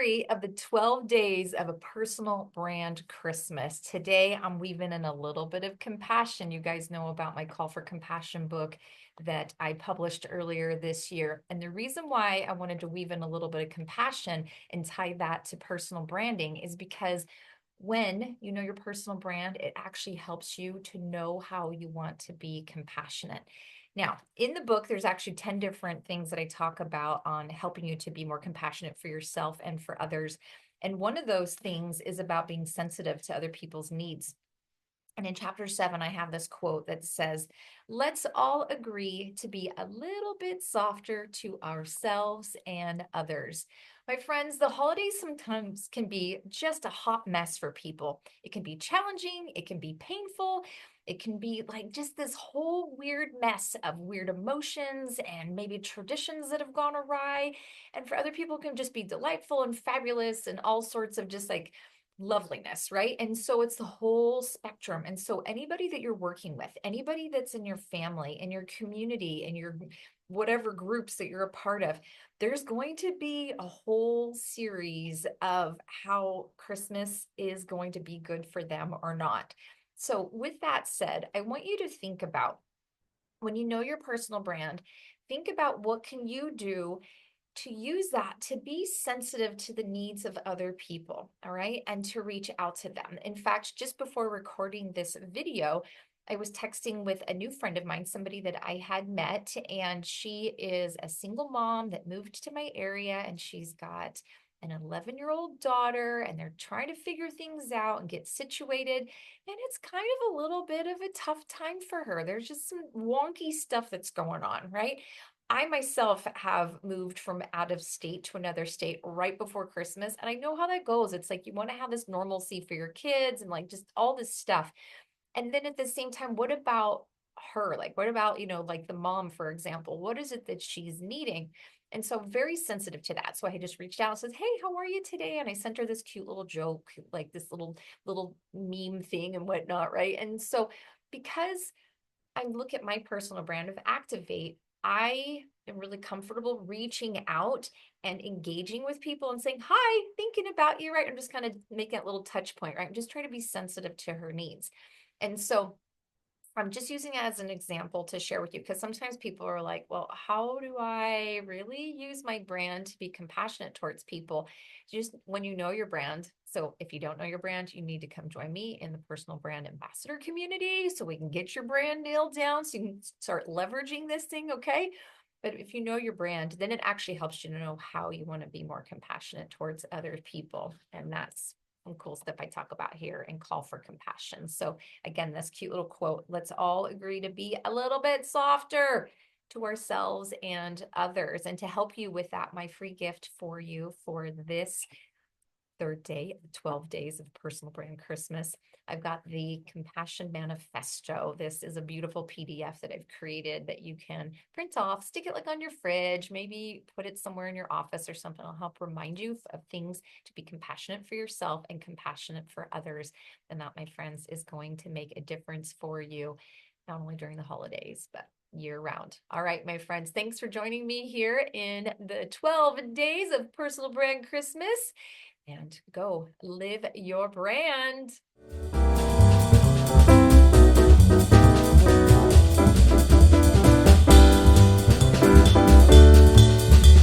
3 of the 12 days of a personal brand Christmas. Today, I'm weaving in a little bit of compassion. You guys know about my Call for Compassion book that I published earlier this year. And the reason why I wanted to weave in a little bit of compassion and tie that to personal branding is because when you know your personal brand, it actually helps you to know how you want to be compassionate. Now, in the book, there's actually 10 different things that I talk about on helping you to be more compassionate for yourself and for others. And one of those things is about being sensitive to other people's needs. And in chapter 7, I have this quote that says, "Let's all agree to be a little bit softer to ourselves and others." My friends, the holidays sometimes can be just a hot mess for people. It can be challenging, it can be painful, it can be like just this whole weird mess of weird emotions and maybe traditions that have gone awry. And for other people, it can just be delightful and fabulous and all sorts of just like loveliness, right? And so it's the whole spectrum. And so anybody that you're working with, anybody that's in your family, in your community, in your whatever groups that you're a part of, there's going to be a whole series of how Christmas is going to be good for them or not. So with that said, I want you to think about when you know your personal brand, think about what can you do to use that to be sensitive to the needs of other people, all right, and to reach out to them. In fact, just before recording this video, I was texting with a new friend of mine, somebody that I had met, and she is a single mom that moved to my area, and she's got an 11-year-old daughter, and they're trying to figure things out and get situated. And it's kind of a little bit of a tough time for her. There's just some wonky stuff that's going on, right? I myself have moved from out of state to another state right before Christmas, and I know how that goes. It's like you want to have this normalcy for your kids and like just all this stuff. And then at the same time, what about her? Like, what about, like the mom, for example? What is it that she's needing? And so very sensitive to that. So I just reached out and said, "Hey, how are you today?" And I sent her this cute little joke, like this little meme thing and whatnot, right? And so because I look at my personal brand of Activate, I am really comfortable reaching out and engaging with people and saying, "Hi, thinking about you," right? I'm just kind of making a little touch point, right? I'm just trying to be sensitive to her needs. And so I'm just using it as an example to share with you because sometimes people are like, well, how do I really use my brand to be compassionate towards people? Just when you know your brand. So if you don't know your brand, you need to come join me in the personal brand ambassador community so we can get your brand nailed down so you can start leveraging this thing, okay? But if you know your brand, then it actually helps you to know how you want to be more compassionate towards other people. And that's some cool stuff I talk about here and Call for Compassion. So again, this cute little quote, "Let's all agree to be a little bit softer to ourselves and others." And to help you with that, my free gift for you for this third day of 12 days of personal brand Christmas, I've got the Compassion Manifesto. This is a beautiful PDF that I've created that you can print off, stick it like on your fridge, maybe put it somewhere in your office or something. I'll help remind you of things to be compassionate for yourself and compassionate for others. And that, my friends, is going to make a difference for you, not only during the holidays, but year round. All right, my friends, thanks for joining me here in the 12 days of personal brand Christmas, and go live your brand.